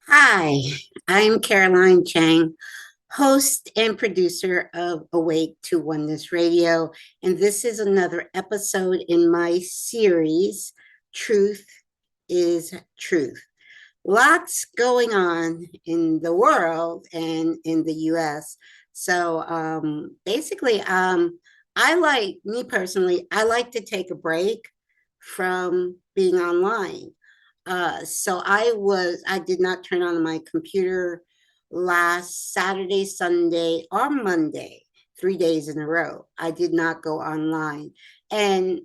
Hi, I'm Caroline Chang, host and producer of Awake to Oneness Radio, and this is another episode in my series, Truth is Truth. Lots going on in the world and in the US. So me personally, I like to take a break from being online. I did not turn on my computer last Saturday, Sunday, or Monday, 3 days in a row. I did not go online. And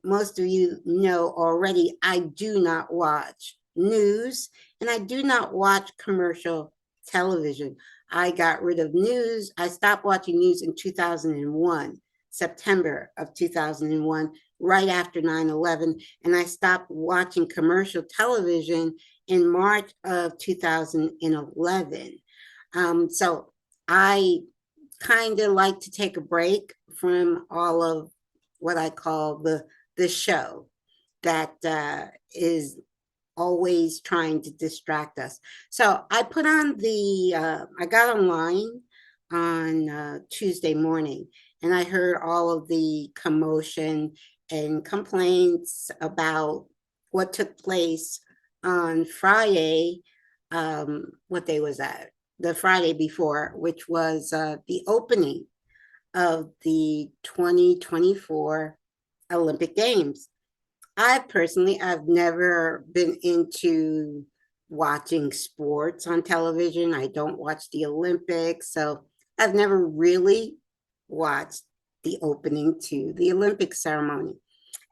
most of you know already, I do not watch news and I do not watch commercial television. I got rid of news. I stopped watching news in 2001, September of 2001, right after 9/11, and I stopped watching commercial television in March of 2011. So I kind of like to take a break from all of what I call the show that is always trying to distract us. So I got online on Tuesday morning, and I heard all of the commotion and complaints about what took place on Friday. What day was that? The Friday before, which was the opening of the 2024 Olympic Games. I've never been into watching sports on television. I don't watch the Olympics, so I've never really watched the opening to the Olympic ceremony.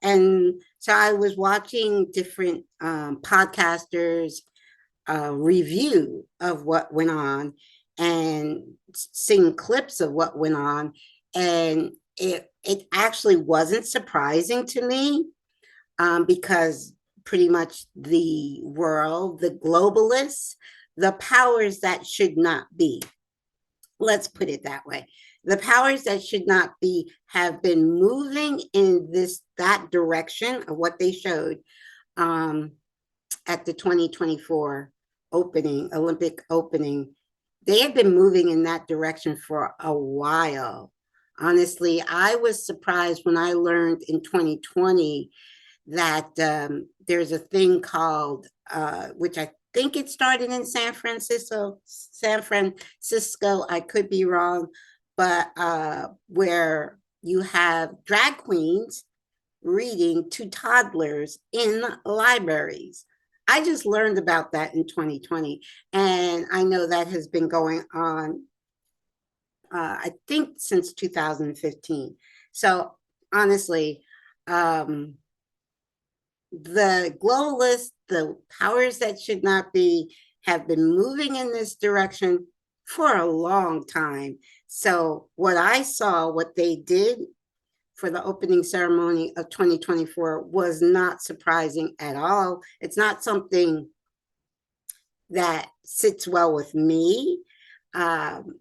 And so I was watching different podcasters review of what went on and seeing clips of what went on. And it actually wasn't surprising to me because pretty much the world, the globalists, the powers that should not be, let's put it that way, the powers that should not be have been moving in that direction of what they showed um, at the 2024 Olympic opening. They have been moving in that direction for a while. Honestly, I was surprised when I learned in 2020 that there's a thing called, which I think it started in San Francisco. San Francisco, I could be wrong, but where you have drag queens reading to toddlers in libraries. I just learned about that in 2020, and I know that has been going on, I think, since 2015. So honestly, um, the globalists, the powers that should not be, have been moving in this direction for a long time. So, what they did for the opening ceremony of 2024 was not surprising at all. It's not something that sits well with me. Um,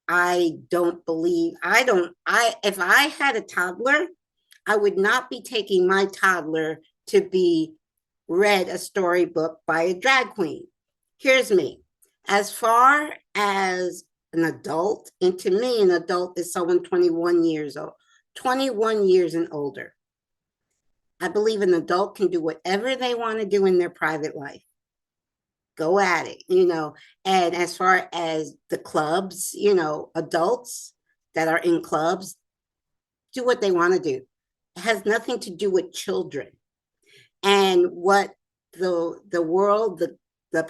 if I had a toddler, I would not be taking my toddler to be read a storybook by a drag queen. Here's me. As far as an adult, and to me, an adult is someone 21 years old, 21 years and older. I believe an adult can do whatever they want to do in their private life. Go at it. And as far as the clubs, adults that are in clubs, do what they want to do. It has nothing to do with children. And what the world, the the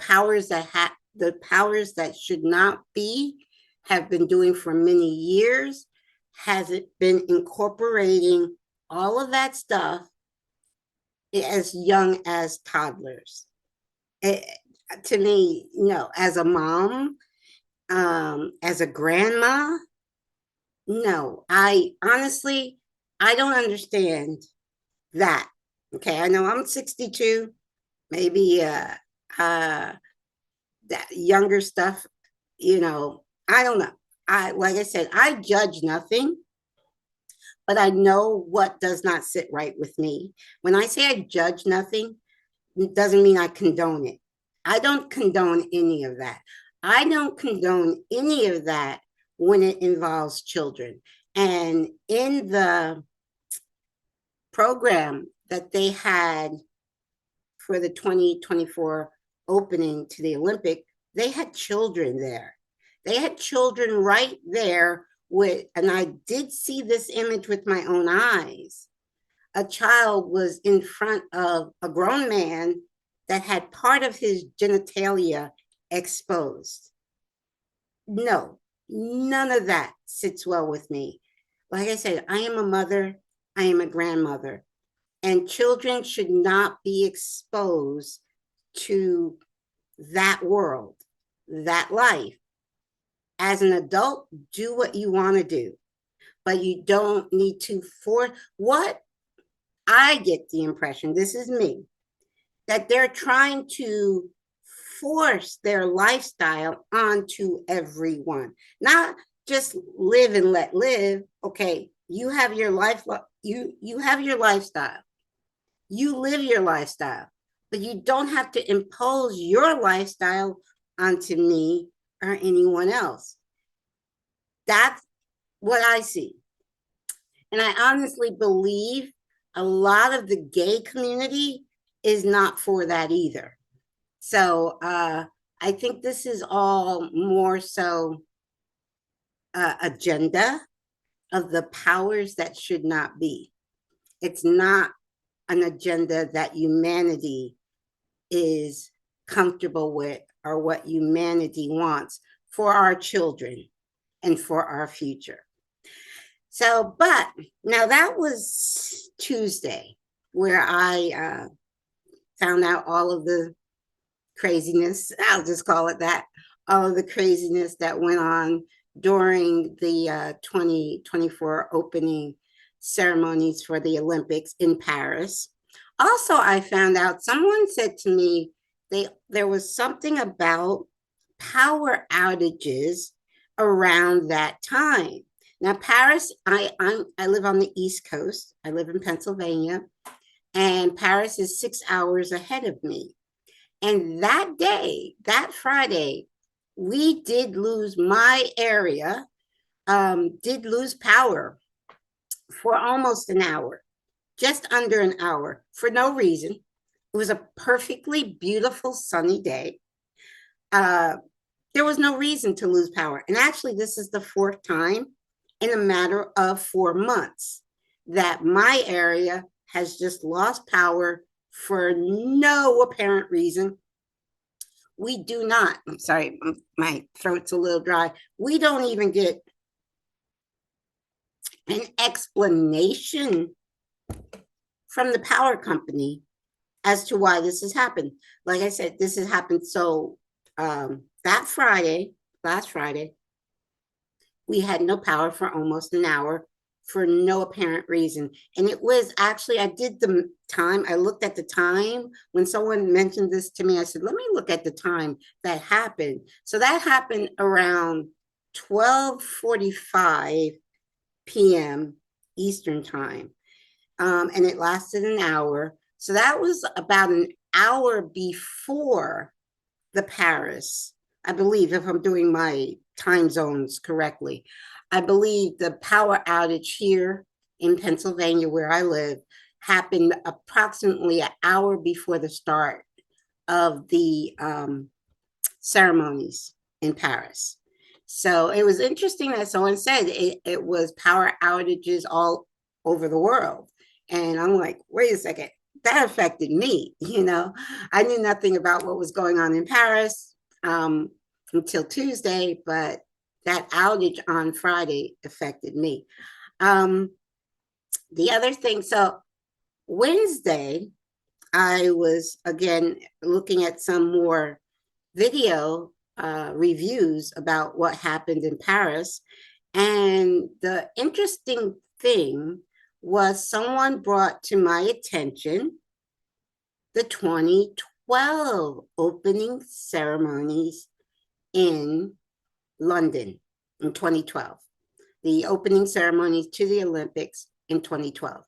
powers that should not be have been doing for many years, has it been incorporating all of that stuff as young as toddlers. It, to me, no, as a mom, as a grandma, no, I honestly, I don't understand that. Okay, I know I'm 62, maybe uh that younger stuff, I don't know. I Like I said, I judge nothing, but I know what does not sit right with me. When I say I judge nothing, it doesn't mean I condone it. I don't condone any of that. I don't condone any of that when it involves children. And in the program that they had for the 2024 opening to the Olympic, they had children there. They had children right there with, and I did see this image with my own eyes. A child was in front of a grown man that had part of his genitalia exposed. No, none of that sits well with me. Like I said, I am a mother, I am a grandmother, and children should not be exposed to that world, that life. As an adult, do what you want to do, but you don't need to force. What I get the impression, this is me, that they're trying to force their lifestyle onto everyone. Not just live and let live. Okay, you have your life, you have your lifestyle. You live your lifestyle, but you don't have to impose your lifestyle onto me or anyone else. That's what I see. And I honestly believe a lot of the gay community is not for that either. So I think this is all more so agenda of the powers that should not be. It's not an agenda that humanity is comfortable with or what humanity wants for our children and for our future. So, but now that was Tuesday, where I found out all of the craziness, I'll just call it that, all of the craziness that went on during the 2024 opening ceremonies for the Olympics in Paris. Also, I found out someone said to me there was something about power outages around that time. Now, Paris, I live on the East Coast. I live in Pennsylvania, and Paris is 6 hours ahead of me. And that day, that Friday, we did lose, my area did lose power for almost an hour, just under an hour, for no reason. It was a perfectly beautiful sunny day. There was no reason to lose power. And actually, this is the fourth time in a matter of 4 months that my area has just lost power for no apparent reason. We do not, I'm sorry, my throat's a little dry. We don't even get an explanation from the power company as to why this has happened. Like I said, this has happened. So that Friday, last Friday, we had no power for almost an hour for no apparent reason. And it was actually, I did the time, I looked at the time. When someone mentioned this to me, I said, let me look at the time that happened. So that happened around 12:45 p.m. Eastern time. And it lasted an hour. So that was about an hour before the Paris, I believe, if I'm doing my time zones correctly. I believe the power outage here in Pennsylvania, where I live, happened approximately an hour before the start of the ceremonies in Paris. So it was interesting that someone said it was power outages all over the world. And I'm like, wait a second, that affected me. I knew nothing about what was going on in Paris until Tuesday, but that outage on Friday affected me. The other thing, so Wednesday, I was again looking at some more video reviews about what happened in Paris. And the interesting thing was someone brought to my attention the 2012 opening ceremonies in London in 2012, the opening ceremonies to the Olympics in 2012.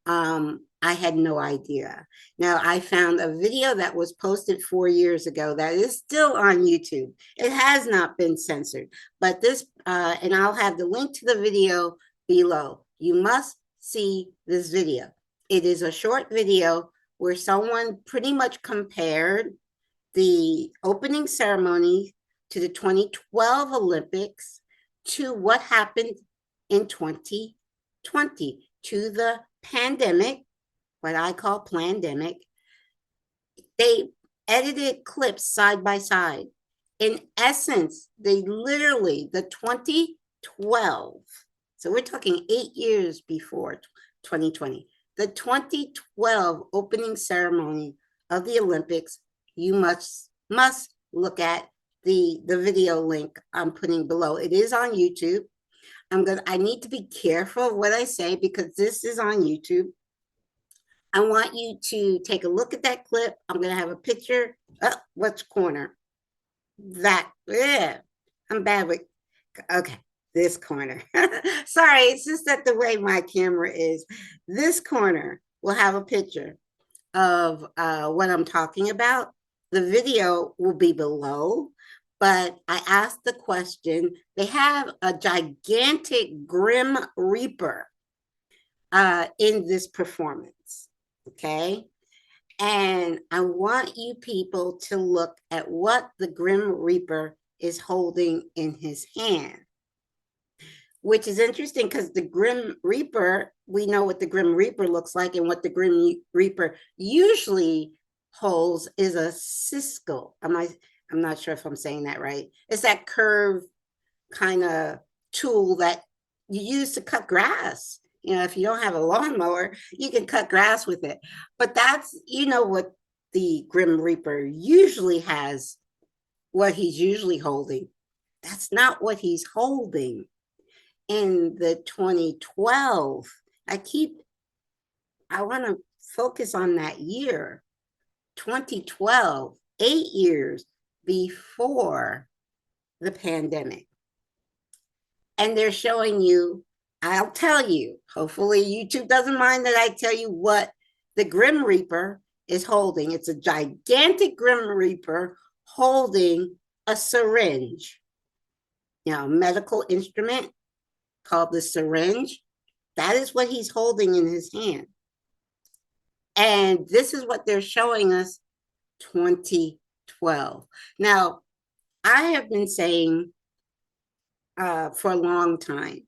I had no idea. Now, I found a video that was posted 4 years ago that is still on YouTube. It has not been censored, but this, and I'll have the link to the video below. You must see this video. It is a short video where someone pretty much compared the opening ceremony to the 2012 Olympics to what happened in 2020, to the pandemic, what I call Plandemic. They edited clips side by side. In essence, they literally, the 2012, so we're talking 8 years before 2020, the 2012 opening ceremony of the Olympics, you must look at the video link I'm putting below. It is on YouTube. I need to be careful of what I say because this is on YouTube. I want you to take a look at that clip. I'm going to have a picture. Oh, what's corner? That, yeah, I'm bad with, okay, this corner. Sorry, it's just that the way my camera is. This corner will have a picture of what I'm talking about. The video will be below, but I asked the question. They have a gigantic Grim Reaper in this performance, okay? And I want you people to look at what the Grim Reaper is holding in his hand, which is interesting because the Grim Reaper, we know what the Grim Reaper looks like, and what the Grim Reaper usually holds is a siskel. I'm not sure if I'm saying that right. It's that curved kind of tool that you use to cut grass. You know, if you don't have a lawnmower, you can cut grass with it. But that's, you know, what the Grim Reaper usually has, what he's usually holding. That's not what he's holding in the 2012. I want to focus on that year, 2012, 8 years before the pandemic. And they're showing you, I'll tell you, hopefully YouTube doesn't mind that I tell you what the Grim Reaper is holding. It's a gigantic Grim Reaper holding a syringe, you know, medical instrument called the syringe. That is what he's holding in his hand. And this is what they're showing us, 2012. Now, I have been saying for a long time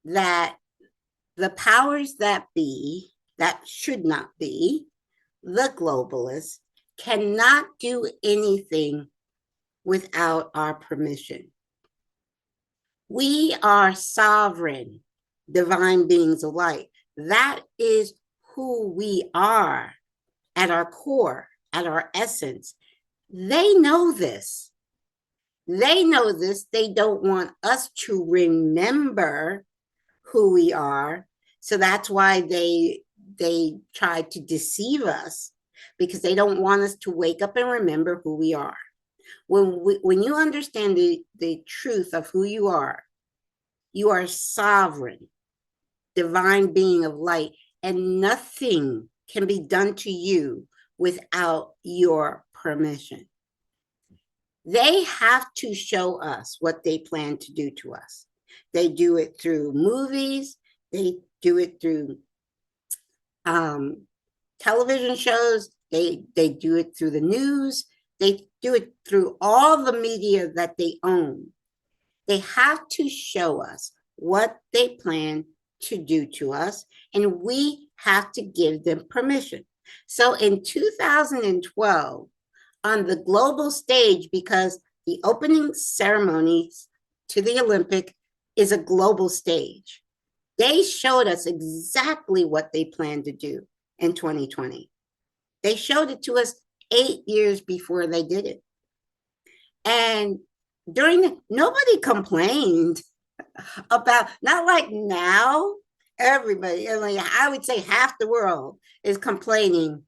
that the powers that be, that should not be, the globalists, cannot do anything without our permission. We are sovereign, divine beings of light. That is who we are at our core, at our essence. They know this. They know this. They don't want us to remember who we are. So that's why they try to deceive us, because they don't want us to wake up and remember who we are. When you understand the truth of who you are sovereign, divine being of light, and nothing can be done to you without your permission. They have to show us what they plan to do to us. They do it through movies. They do it through television shows. They do it through the news. They do it through all the media that they own. They have to show us what they plan to do to us, and we have to give them permission. So in 2012, on the global stage, because the opening ceremonies to the Olympic is a global stage, they showed us exactly what they planned to do in 2020. They showed it to us 8 years before they did it. And nobody complained about, not like now, everybody, I would say half the world is complaining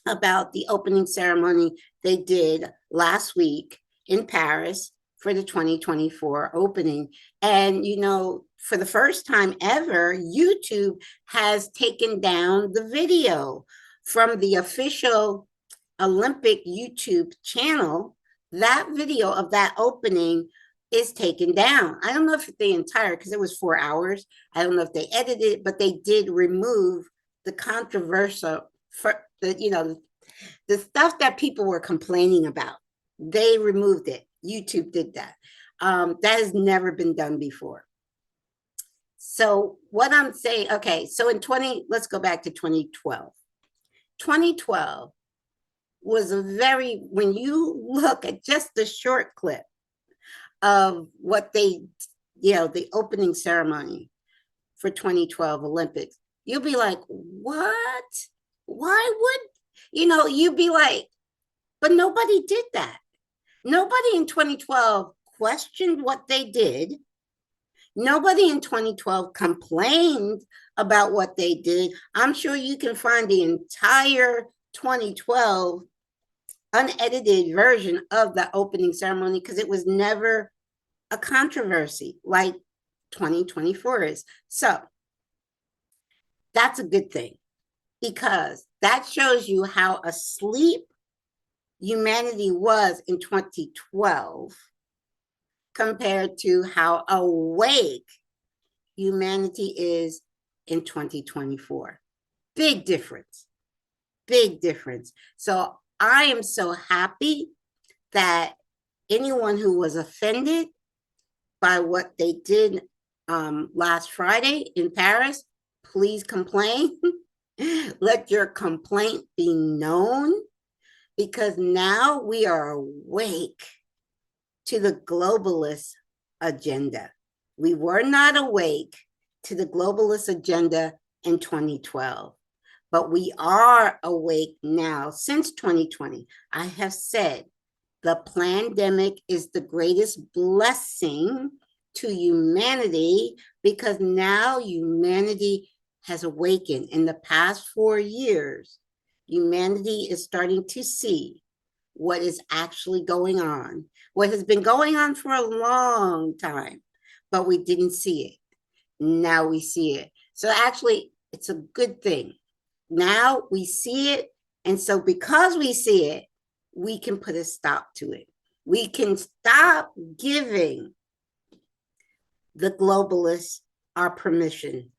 about the opening ceremony they did last week in Paris for the 2024 opening. And, you know, for the first time ever, YouTube has taken down the video from the official Olympic YouTube channel. That video of that opening is taken down. I don't know if the entire, because it was 4 hours. I don't know if they edited it, but they did remove the controversial, for the, the stuff that people were complaining about. They removed it. YouTube did that. That has never been done before. So what I'm saying, okay, so let's go back to 2012. 2012 was when you look at just the short clip of what the opening ceremony for 2012 Olympics, you'll be like, what? Why would, you'd be like, but nobody did that. Nobody in 2012 questioned what they did. Nobody in 2012 complained about what they did. I'm sure you can find the entire 2012 unedited version of the opening ceremony, because it was never a controversy like 2024 is. So that's a good thing, because that shows you how asleep humanity was in 2012 compared to how awake humanity is in 2024. Big difference. Big difference. So I am so happy that anyone who was offended by what they did last Friday in Paris, please complain. Let your complaint be known, because now we are awake to the globalist agenda. We were not awake to the globalist agenda in 2012, but we are awake now since 2020. I have said the Plandemic is the greatest blessing to humanity, because now humanity has awakened. In the past 4 years, humanity is starting to see what is actually going on, what has been going on for a long time, but we didn't see it. Now we see it. So actually, it's a good thing. Now we see it. And so because we see it, we can put a stop to it. We can stop giving the globalists our permission.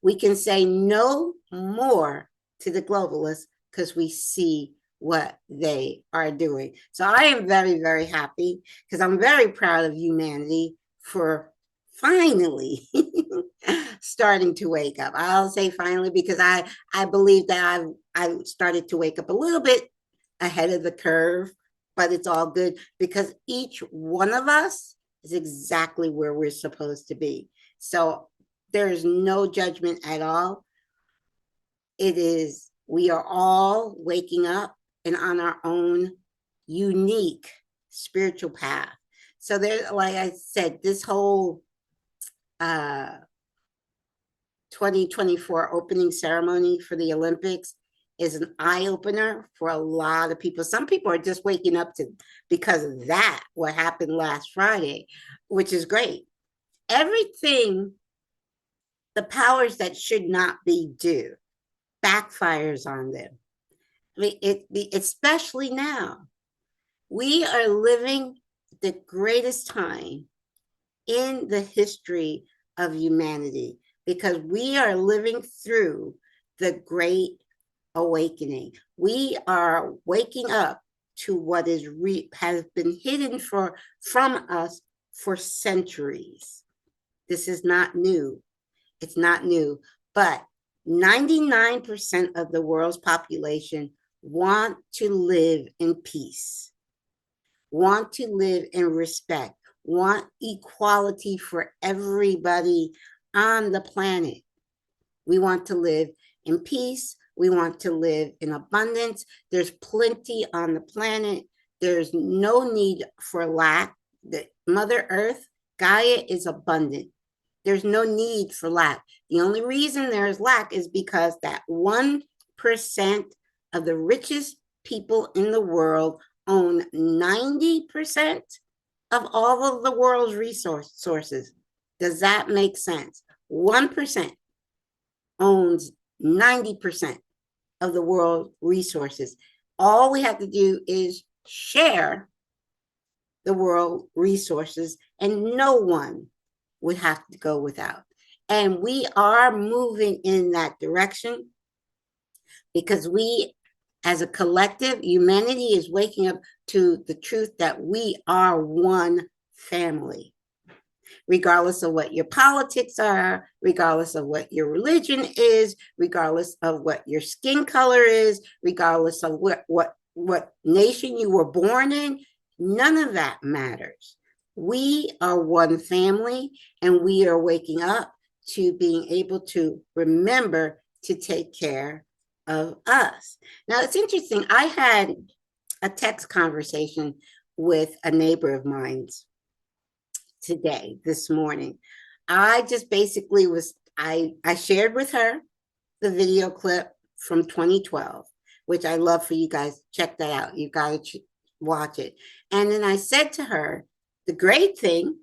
We can say no more to the globalists, because we see what they are doing. So I am very, very happy, because I'm very proud of humanity for finally starting to wake up. I'll say finally, because I believe that I started to wake up a little bit ahead of the curve, but it's all good, because each one of us is exactly where we're supposed to be. So there is no judgment at all. We are all waking up and on our own unique spiritual path. So there, like I said, this whole 2024 opening ceremony for the Olympics is an eye-opener for a lot of people. Some people are just waking up to, because of that, what happened last Friday, which is great. Everything, the powers that should not be due, backfires on them. Especially now. We are living the greatest time in the history of humanity, because we are living through the Great Awakening. We are waking up to what has been hidden from us for centuries. This is not new. It's not new, but 99% of the world's population want to live in peace, want to live in respect, want equality for everybody on the planet. We want to live in peace. We want to live in abundance. There's plenty on the planet. There's no need for lack. The Mother Earth, Gaia, is abundant. There's no need for lack. The only reason there's lack is because that 1% of the richest people in the world own 90% of all of the world's resources. Does that make sense? 1% owns 90% of the world resources. All we have to do is share the world resources, and no one would have to go without. And we are moving in that direction because we, as a collective, humanity is waking up to the truth that we are one family. Regardless of what your politics are, regardless of what your religion is, regardless of what your skin color is, regardless of what nation you were born in, none of that matters. We are one family, and we are waking up to being able to remember to take care of us. Now, it's interesting. I had a text conversation with a neighbor of mine's today, this morning. I just basically I shared with her the video clip from 2012, which I love for you guys. Check that out. You got to watch it. And then I said to her, the great thing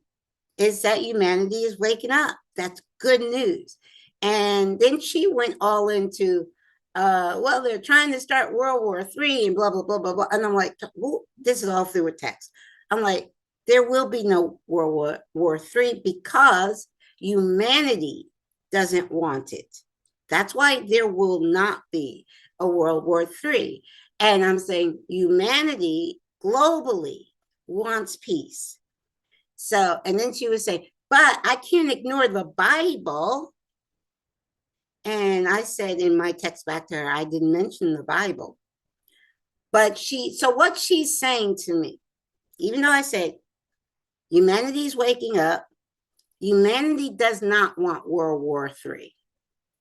is that humanity is waking up. That's good news. And then she went all into, well, they're trying to start World War III and blah, blah, blah, blah, blah. And I'm like, well, this is all through a text. I'm like, there will be no World War III because humanity doesn't want it. That's why there will not be a World War III. And I'm saying humanity globally wants peace. So, and then she would say, but I can't ignore the Bible. And I said in my text back to her, I didn't mention the Bible. But so what she's saying to me, even though I said, humanity is waking up, humanity does not want World War III,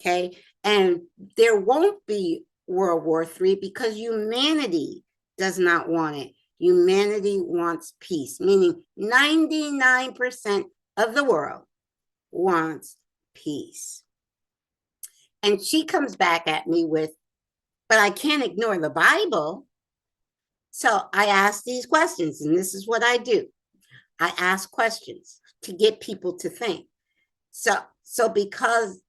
okay? And there won't be World War III because humanity does not want it. Humanity wants peace, meaning 99% of the world wants peace. And she comes back at me with, but I can't ignore the Bible. So I ask these questions, and this is what I do. I ask questions to get people to think. So because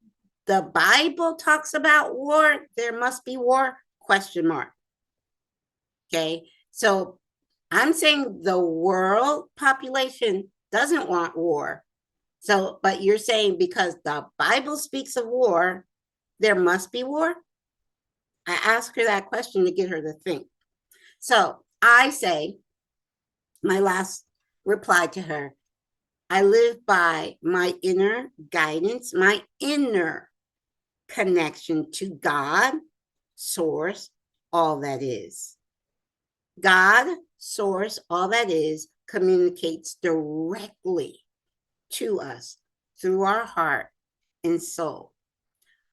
the Bible talks about war, there must be war, question mark. Okay, so I'm saying the world population doesn't want war. So, but you're saying because the Bible speaks of war, there must be war? I ask her that question to get her to think. So I say, my last reply to her, I live by my inner guidance, my inner connection to God, source, all that is. God, source, all that is, communicates directly to us through our heart and soul.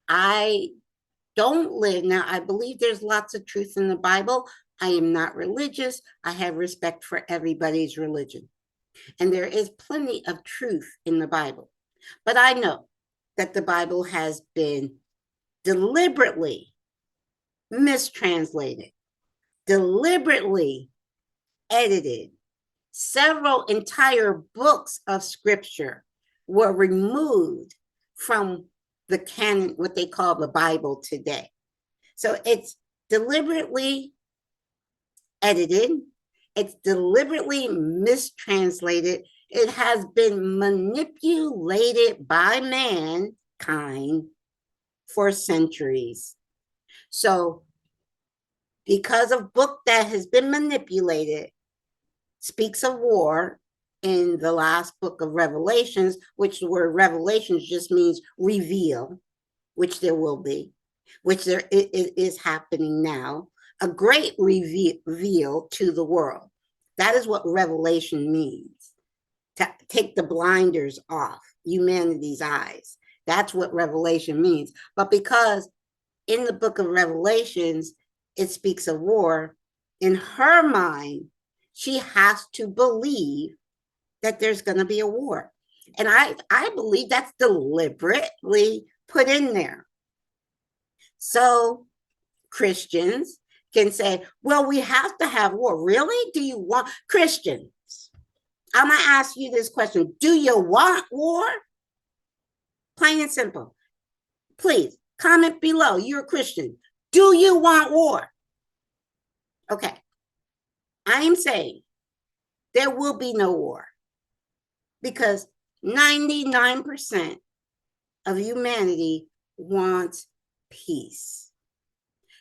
I don't live, now I believe there's lots of truth in the Bible. I am not religious. I have respect for everybody's religion. And there is plenty of truth in the Bible. But I know that the Bible has been deliberately mistranslated, deliberately edited. Several entire books of scripture were removed from the canon, what they call the Bible today. So it's deliberately edited. It's deliberately mistranslated. It has been manipulated by mankind for centuries. So because a book that has been manipulated speaks of war in the last book of Revelations, which the word Revelations just means reveal, which there will be, which there is happening now, a great reveal to the world. That is what revelation means, to take the blinders off humanity's eyes. That's what revelation means. But because in the book of Revelations, it speaks of war, in her mind, she has to believe that there's going to be a war. And I believe that's deliberately put in there. So Christians can say, well, we have to have war. Really? Do you want Christians? I'm going to ask you this question. Do you want war? Plain and simple. Please comment below. You're a Christian. Do you want war? Okay. I am saying there will be no war because 99% of humanity wants peace.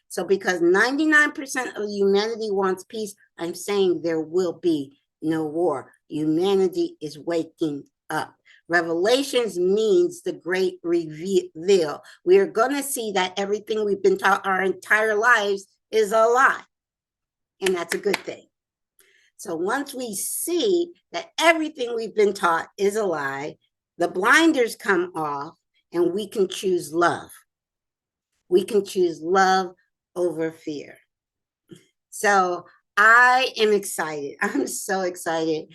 So because 99% of humanity wants peace, I'm saying there will be no war. Humanity is waking up. Revelations means the great reveal. We are going to see that everything we've been taught our entire lives is a lie. And that's a good thing. So once we see that everything we've been taught is a lie, the blinders come off and we can choose love. We can choose love over fear. So I am excited. I'm so excited.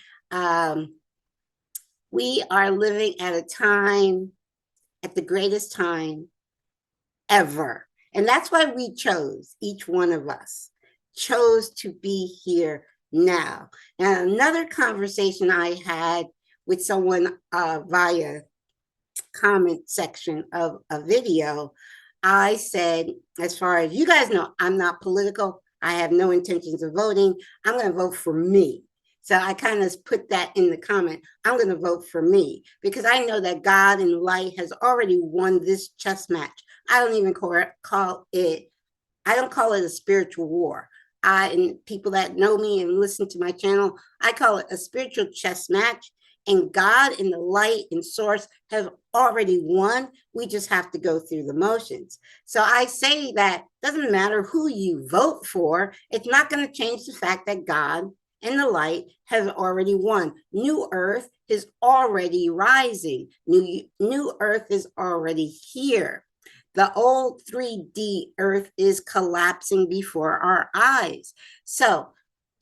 We are living at a time, at the greatest time ever. And that's why we chose, each one of us chose to be here now. Now, another conversation I had with someone via comment section of a video, I said, as far as you guys know, I'm not political. I have no intentions of voting. I'm going to vote for me. So I kind of put that in the comment. I'm going to vote for me because I know that God and light has already won this chess match. I don't even call it, I don't call it a spiritual war. And people that know me and listen to my channel, I call it a spiritual chess match. And God and the light and source have already won. We just have to go through the motions. So I say that doesn't matter who you vote for. It's not going to change the fact that God and the light has already won. New earth is already rising. New earth is already here. The old 3D earth is collapsing before our eyes. So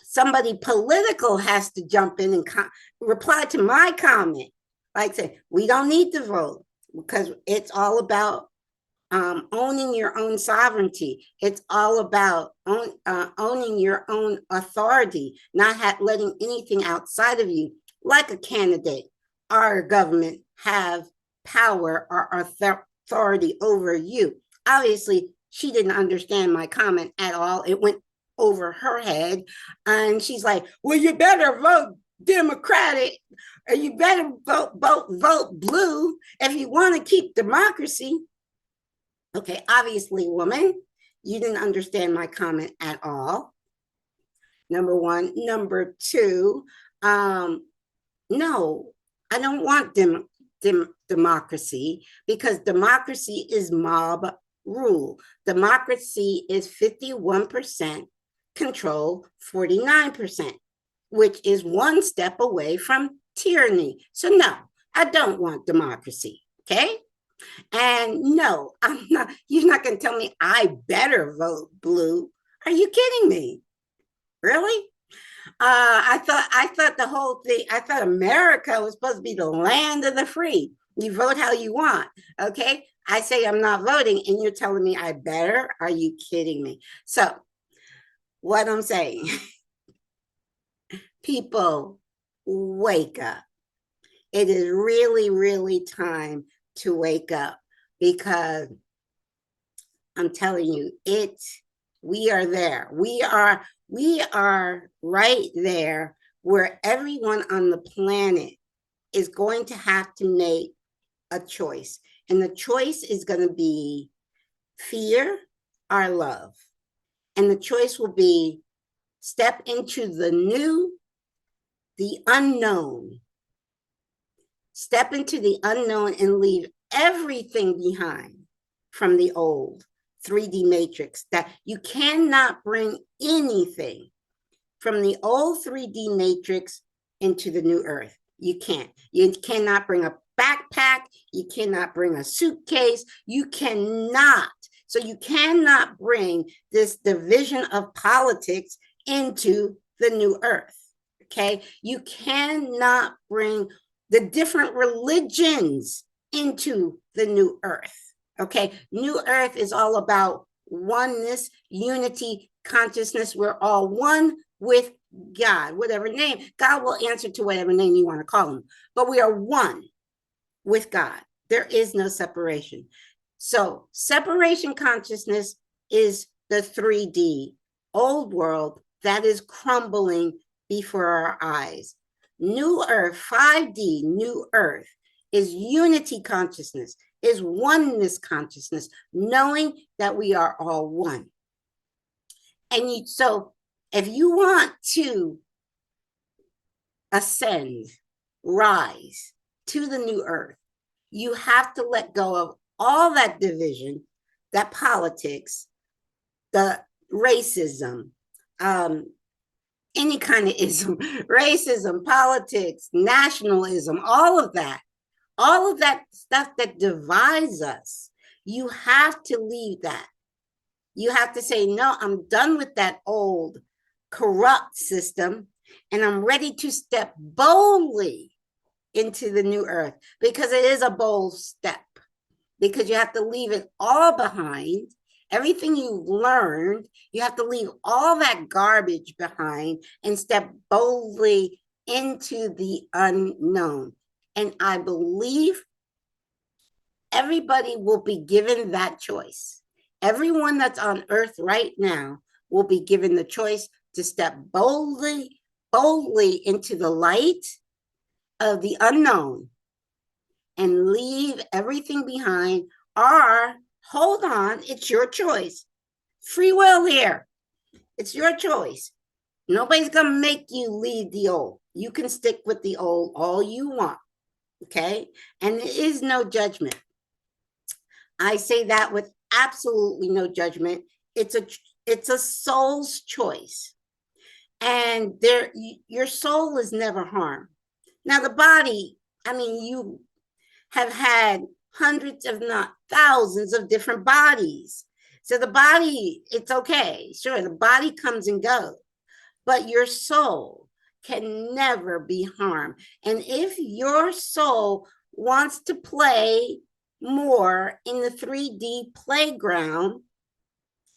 somebody political has to jump in and reply to my comment. Like say, we don't need to vote because it's all about owning your own sovereignty. It's all about owning your own authority, not letting anything outside of you, like a candidate or a government, have power or authority over you. Obviously, she didn't understand my comment at all. It went over her head. And she's like, well, you better vote Democratic or you better vote blue if you want to keep democracy. Okay, obviously, woman, you didn't understand my comment at all. Number one. Number two, no, I don't want democracy because democracy is mob rule. Democracy is 51% control, 49%, which is one step away from tyranny. So no, I don't want democracy, okay? And no, I'm not, you're not going to tell me I better vote blue. Are you kidding me? Really? I thought the whole thing, I thought America was supposed to be the land of the free. You vote how you want, okay? I say I'm not voting and you're telling me I better? Are you kidding me? So what I'm saying, people, wake up. It is really, really time to wake up because I'm telling you, we are there. We are right there where everyone on the planet is going to have to make a choice. And the choice is going to be fear or love. And the choice will be step into the new, the unknown. Step into the unknown and leave everything behind from the old 3D matrix. That you cannot bring anything from the old 3D matrix into the new earth. You can't. You cannot bring a backpack. You cannot bring a suitcase. You cannot. So you cannot bring this division of politics into the new earth. Okay? You cannot bring the different religions into the new earth. Okay? New earth is all about oneness, unity, consciousness. We're all one with God, whatever name. God will answer to whatever name you want to call him. But we are one with God. There is no separation. So separation consciousness is the 3D old world that is crumbling before our eyes. New Earth, 5D, New Earth, is unity consciousness, is oneness consciousness, knowing that we are all one. And so if you want to ascend, rise to the new earth, you have to let go of all that division, that politics, the racism, any kind of ism, racism, politics, nationalism, all of that stuff that divides us. You have to leave that. You have to say, no, I'm done with that old corrupt system, and I'm ready to step boldly into the new earth, because it is a bold step, because you have to leave it all behind. Everything you've learned, you have to leave all that garbage behind and step boldly into the unknown. And I believe everybody will be given that choice. Everyone that's on earth right now will be given the choice to step boldly into the light of the unknown and leave everything behind, or hold on, it's your choice. Free will here. It's your choice. Nobody's going to make you leave the old. You can stick with the old all you want. Okay? And there is no judgment. I say that with absolutely no judgment. It's a soul's choice. And your soul is never harmed. Now the body, I mean, you have had hundreds, if not thousands, of different bodies. So the body, it's okay. Sure, the body comes and goes, but your soul can never be harmed. And if your soul wants to play more in the 3D playground,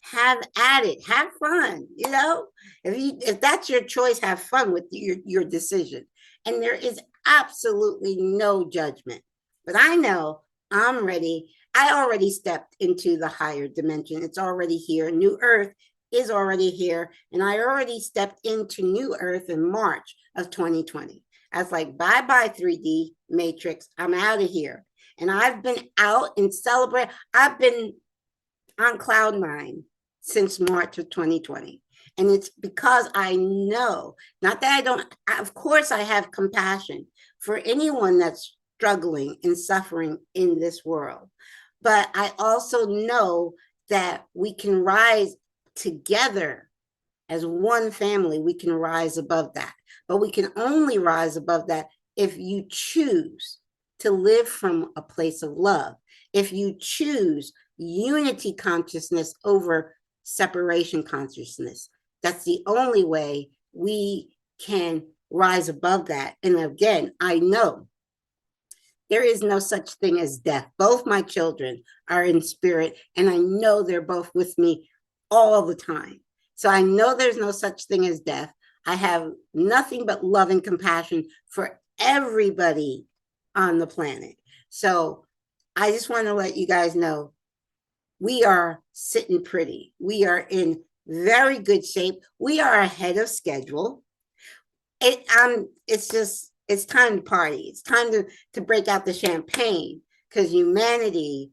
have at it, have fun. You know, if that's your choice, have fun with your decision. And there is absolutely no judgment. But I know I'm ready. I already stepped into the higher dimension. It's already here. New Earth is already here. And I already stepped into New Earth in March of 2020. I was like, bye-bye 3D Matrix. I'm out of here. And I've been out and celebrate. I've been on cloud nine since March of 2020. And it's because I know, not that I don't, of course I have compassion for anyone that's struggling and suffering in this world. But I also know that we can rise together as one family. We can rise above that. But we can only rise above that if you choose to live from a place of love. If you choose unity consciousness over separation consciousness. That's the only way we can rise above that. And again, I know there is no such thing as death. Both my children are in spirit, and I know they're both with me all the time. So I know there's no such thing as death. I have nothing but love and compassion for everybody on the planet. So I just want to let you guys know we are sitting pretty. We are in very good shape. We are ahead of schedule. It's time to party. It's time to break out the champagne, because humanity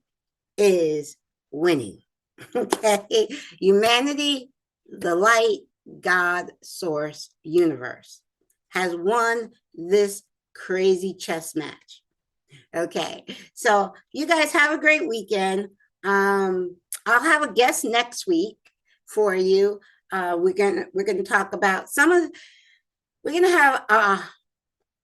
is winning. Okay? Humanity, the light, God, source, universe, has won this crazy chess match. Okay, so you guys have a great weekend. I'll have a guest next week for you. We're gonna talk about we're gonna have a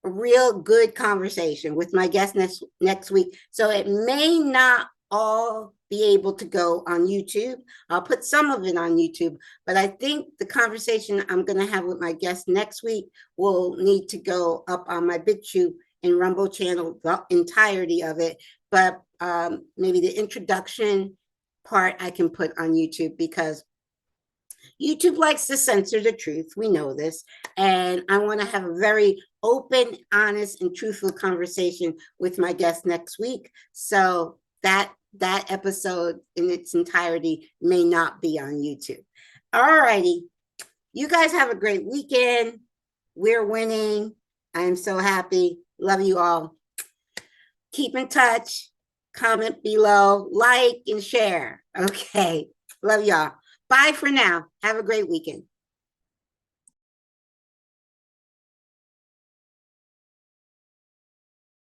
real good conversation with my guest next week. So it may not all be able to go on YouTube. I'll put some of it on YouTube, but I think the conversation I'm going to have with my guest next week will need to go up on my BitChute and Rumble channel, the entirety of it. But maybe the introduction part I can put on YouTube, because YouTube likes to censor the truth. We know this. And I want to have a very open, honest, and truthful conversation with my guest next week. So that episode in its entirety may not be on YouTube. All righty. You guys have a great weekend. We're winning. I am so happy. Love you all. Keep in touch. Comment below, like, and share. Okay. Love y'all. Bye for now. Have a great weekend.